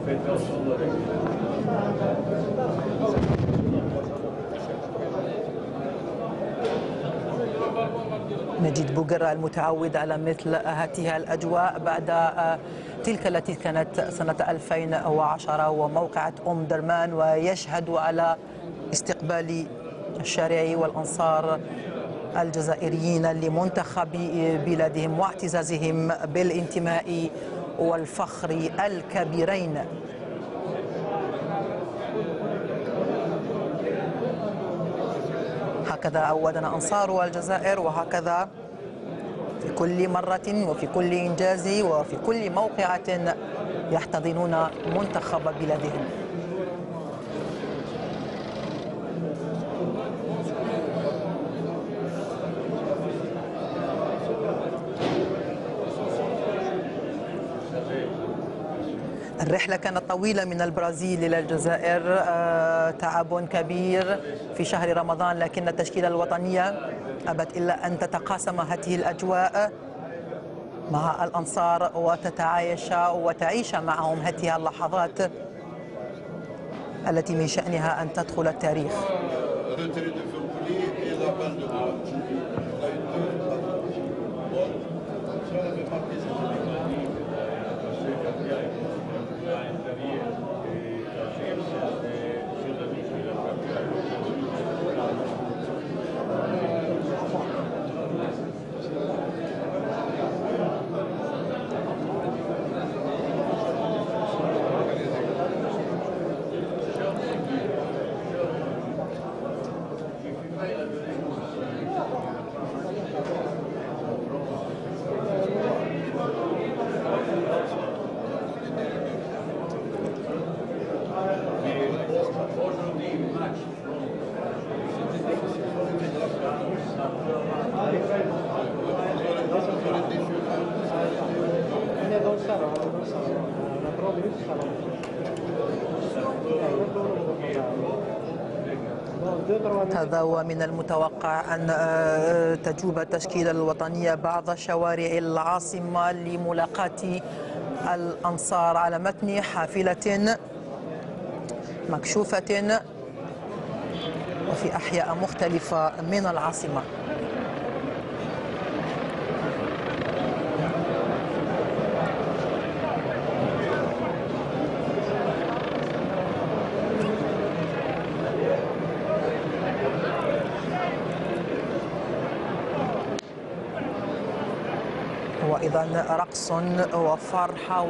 نجد بوغرة المتعود على مثل هذه الأجواء بعد تلك التي كانت سنة 2010 وموقعة درمان، ويشهد على استقبال الشارعي والأنصار الجزائريين لمنتخب بلادهم واعتزازهم بالانتماء والفخر الكبيرين. هكذا عودنا أنصار الجزائر، وهكذا في كل مرة وفي كل إنجاز وفي كل موقعة يحتضنون منتخب بلادهم. الرحلة كانت طويلة من البرازيل إلى الجزائر، تعب كبير في شهر رمضان، لكن التشكيلة الوطنية أبت إلا أن تتقاسم هذه الأجواء مع الأنصار وتتعايش وتعيش معهم هذه اللحظات التي من شأنها أن تدخل التاريخ. هذا ومن المتوقع أن تجوب التشكيلة الوطنية بعض شوارع العاصمة لملاقاة الأنصار على متن حافلة مكشوفة وفي أحياء مختلفة من العاصمة. وأيضا رقص وفرحة